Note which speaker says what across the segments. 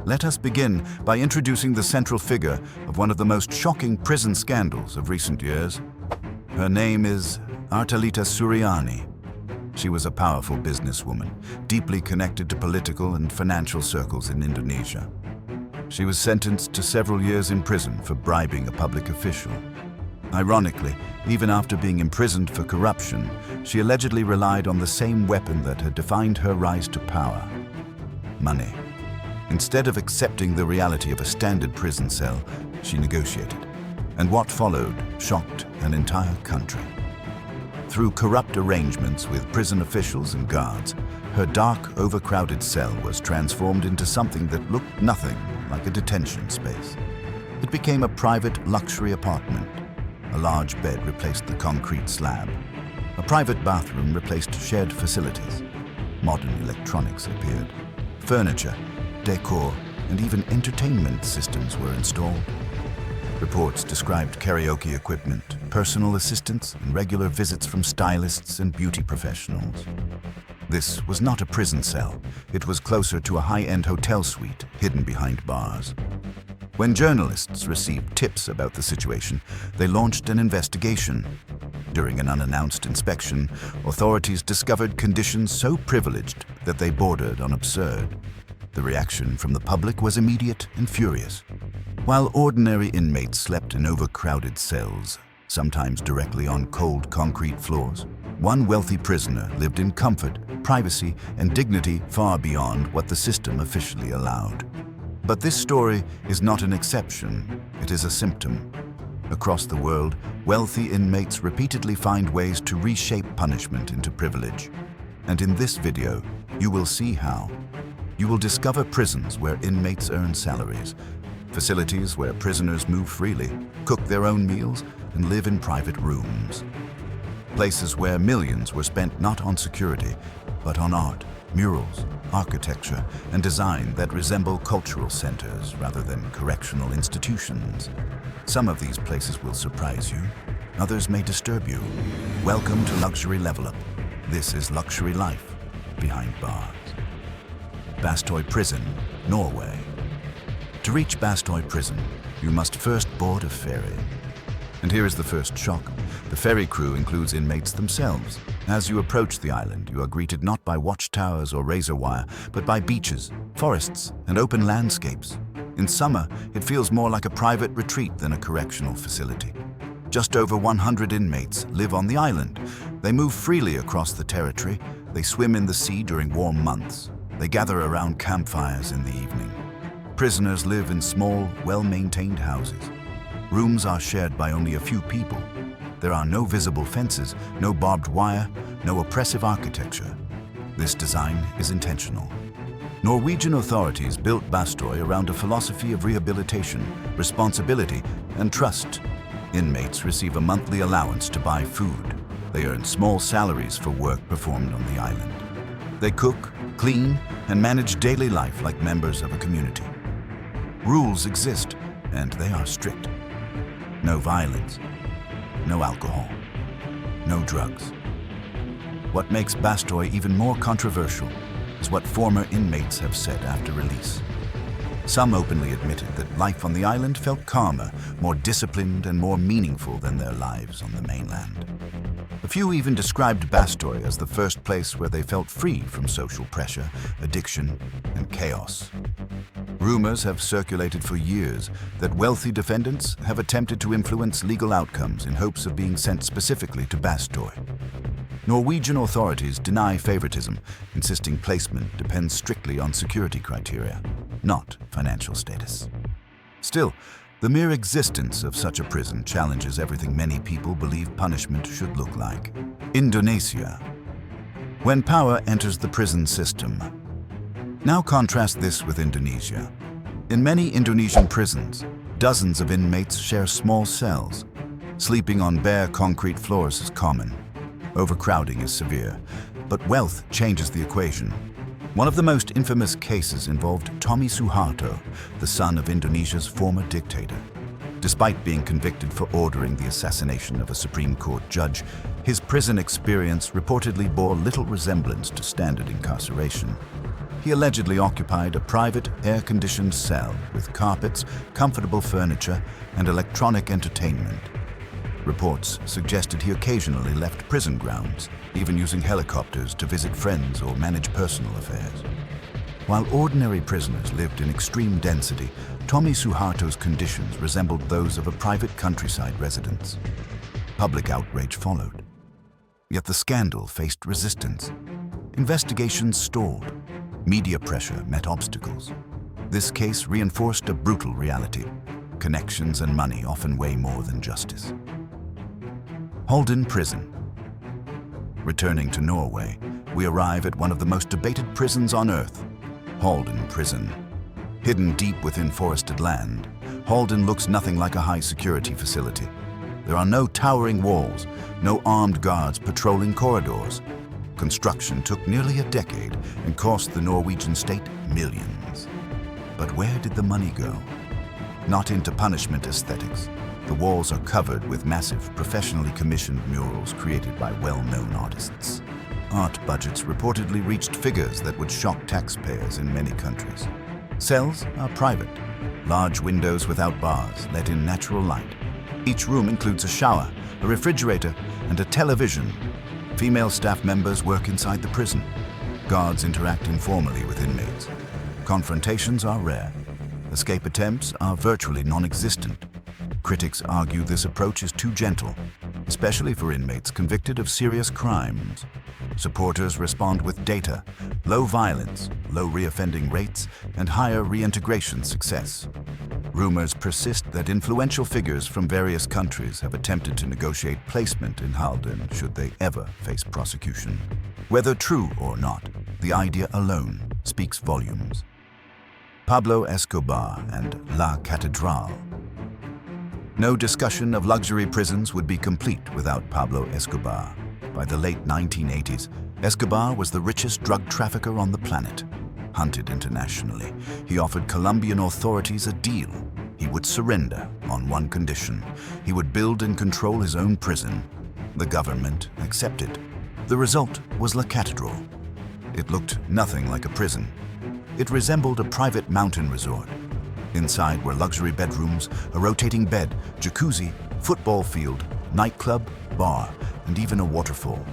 Speaker 1: Let us begin by introducing the central figure of one of the most shocking prison scandals of recent years. Her name is Artalita Suryani. She was a powerful businesswoman, deeply connected to political and financial circles in Indonesia. She was sentenced to several years in prison for bribing a public official. Ironically, even after being imprisoned for corruption, she allegedly relied on the same weapon that had defined her rise to power: money. Instead of accepting the reality of a standard prison cell, she negotiated. And what followed shocked an entire country. Through corrupt arrangements with prison officials and guards, her dark, overcrowded cell was transformed into something that looked nothing like a detention space. It became a private luxury apartment. A large bed replaced the concrete slab. A private bathroom replaced shared facilities. Modern electronics appeared. Furniture, decor, and even entertainment systems were installed. Reports described karaoke equipment, personal assistants, and regular visits from stylists and beauty professionals. This was not a prison cell. It was closer to a high-end hotel suite hidden behind bars. When journalists received tips about the situation, they launched an investigation. During an unannounced inspection, authorities discovered conditions so privileged that they bordered on absurd. The reaction from the public was immediate and furious. While ordinary inmates slept in overcrowded cells, sometimes directly on cold concrete floors, one wealthy prisoner lived in comfort, privacy, and dignity far beyond what the system officially allowed. But this story is not an exception, it is a symptom. Across the world, wealthy inmates repeatedly find ways to reshape punishment into privilege. And in this video, you will see how. You will discover prisons where inmates earn salaries, facilities where prisoners move freely, cook their own meals, and live in private rooms. Places where millions were spent not on security, but on art, murals, architecture, and design that resemble cultural centers rather than correctional institutions. Some of these places will surprise you, others may disturb you. Welcome to luxuryLevelUp. This is luxury life behind bars. Bastøy Prison, Norway. To reach Bastøy Prison, you must first board a ferry. And here is the first shock. The ferry crew includes inmates themselves. As you approach the island, you are greeted not by watchtowers or razor wire, but by beaches, forests, and open landscapes. In summer, it feels more like a private retreat than a correctional facility. Just over 100 inmates live on the island. They move freely across the territory. They swim in the sea during warm months. They gather around campfires in the evening. Prisoners live in small, well-maintained houses. Rooms are shared by only a few people. There are no visible fences, no barbed wire, no oppressive architecture. This design is intentional. Norwegian authorities built Bastøy around a philosophy of rehabilitation, responsibility, and trust. Inmates receive a monthly allowance to buy food. They earn small salaries for work performed on the island. They cook, clean, and manage daily life like members of a community. Rules exist, and they are strict. No violence, no alcohol, no drugs. What makes Bastøy even more controversial is what former inmates have said after release. Some openly admitted that life on the island felt calmer, more disciplined, and more meaningful than their lives on the mainland. A few even described Bastøy as the first place where they felt free from social pressure, addiction, and chaos. Rumors have circulated for years that wealthy defendants have attempted to influence legal outcomes in hopes of being sent specifically to Bastøy. Norwegian authorities deny favoritism, insisting placement depends strictly on security criteria, not financial status. Still, the mere existence of such a prison challenges everything many people believe punishment should look like. Indonesia. When power enters the prison system. Now contrast this with Indonesia. In many Indonesian prisons, dozens of inmates share small cells. Sleeping on bare concrete floors is common. Overcrowding is severe, but wealth changes the equation. One of the most infamous cases involved Tommy Suharto, the son of Indonesia's former dictator. Despite being convicted for ordering the assassination of a Supreme Court judge, his prison experience reportedly bore little resemblance to standard incarceration. He allegedly occupied a private, air-conditioned cell with carpets, comfortable furniture, and electronic entertainment. Reports suggested he occasionally left prison grounds, even using helicopters to visit friends or manage personal affairs. While ordinary prisoners lived in extreme density, Tommy Suharto's conditions resembled those of a private countryside residence. Public outrage followed. Yet the scandal faced resistance. Investigations stalled. Media pressure met obstacles. This case reinforced a brutal reality. Connections and money often weigh more than justice. Halden Prison. Returning to Norway, we arrive at one of the most debated prisons on earth, Halden Prison. Hidden deep within forested land, Halden looks nothing like a high-security facility. There are no towering walls, no armed guards patrolling corridors. Construction took nearly a decade and cost the Norwegian state millions. But where did the money go? Not into punishment aesthetics. The walls are covered with massive, professionally commissioned murals created by well-known artists. Art budgets reportedly reached figures that would shock taxpayers in many countries. Cells are private. Large windows without bars let in natural light. Each room includes a shower, a refrigerator, and a television. Female staff members work inside the prison. Guards interact informally with inmates. Confrontations are rare. Escape attempts are virtually non-existent. Critics argue this approach is too gentle, especially for inmates convicted of serious crimes. Supporters respond with data, low violence, low reoffending rates, and higher reintegration success. Rumors persist that influential figures from various countries have attempted to negotiate placement in Halden should they ever face prosecution. Whether true or not, the idea alone speaks volumes. Pablo Escobar and La Catedral. No discussion of luxury prisons would be complete without Pablo Escobar. By the late 1980s, Escobar was the richest drug trafficker on the planet. Hunted internationally, he offered Colombian authorities a deal. He would surrender on one condition. He would build and control his own prison. The government accepted. The result was La Catedral. It looked nothing like a prison. It resembled a private mountain resort. Inside were luxury bedrooms, a rotating bed, jacuzzi, football field, nightclub, bar, and even a waterfall.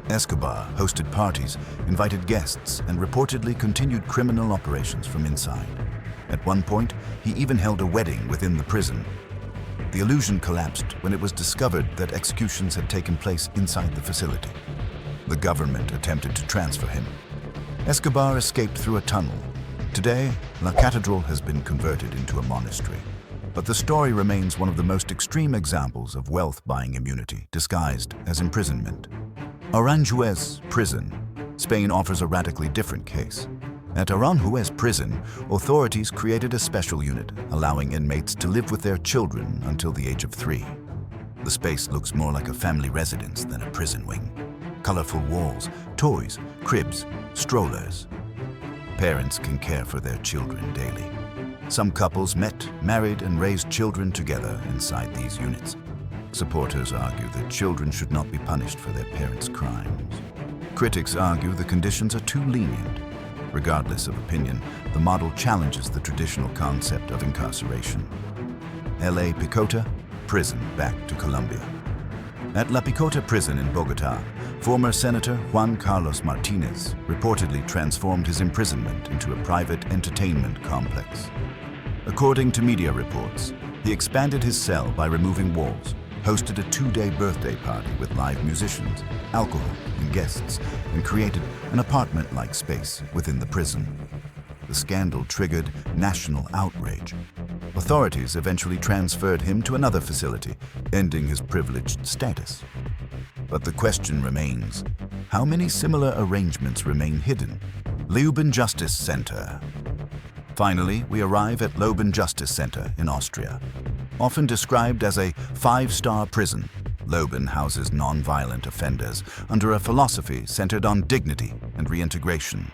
Speaker 1: Escobar hosted parties, invited guests, and reportedly continued criminal operations from inside. At one point, he even held a wedding within the prison. The illusion collapsed when it was discovered that executions had taken place inside the facility. The government attempted to transfer him. Escobar escaped through a tunnel. Today, La Catedral has been converted into a monastery. But the story remains one of the most extreme examples of wealth-buying immunity disguised as imprisonment. Aranjuez Prison. Spain offers a radically different case. At Aranjuez Prison, authorities created a special unit, allowing inmates to live with their children until the age of 3. The space looks more like a family residence than a prison wing. Colorful walls, toys, cribs, strollers. Parents can care for their children daily. Some couples met, married, and raised children together inside these units. Supporters argue that children should not be punished for their parents' crimes. Critics argue the conditions are too lenient. Regardless of opinion, the model challenges the traditional concept of incarceration. La Picota, prison back to Colombia. At La Picota prison in Bogota, former Senator Juan Carlos Martinez reportedly transformed his imprisonment into a private entertainment complex. According to media reports, he expanded his cell by removing walls, hosted a 2-day birthday party with live musicians, alcohol, and guests, and created an apartment-like space within the prison. The scandal triggered national outrage. Authorities eventually transferred him to another facility, ending his privileged status. But the question remains, how many similar arrangements remain hidden? Leoben Justice Center. Finally, we arrive at Leoben Justice Center in Austria. Often described as a 5-star prison, Leoben houses non-violent offenders under a philosophy centered on dignity and reintegration.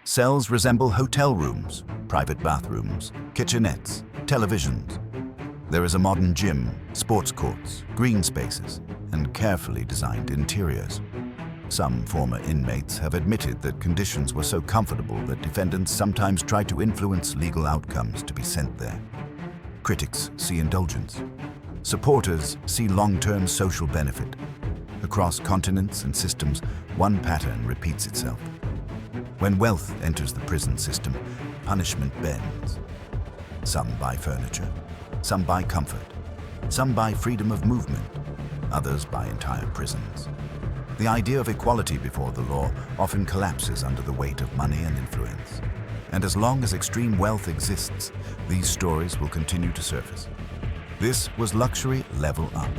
Speaker 1: Cells resemble hotel rooms, private bathrooms, kitchenettes, televisions. There is a modern gym, sports courts, green spaces, and carefully designed interiors. Some former inmates have admitted that conditions were so comfortable that defendants sometimes tried to influence legal outcomes to be sent there. Critics see indulgence. Supporters see long-term social benefit. Across continents and systems, one pattern repeats itself. When wealth enters the prison system, punishment bends. Some buy furniture, some buy comfort, some buy freedom of movement, others buy entire prisons. The idea of equality before the law often collapses under the weight of money and influence. And as long as extreme wealth exists, these stories will continue to surface. This was Luxury Level Up.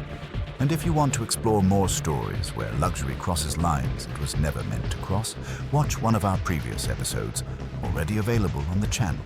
Speaker 1: And if you want to explore more stories where luxury crosses lines it was never meant to cross, watch one of our previous episodes, already available on the channel.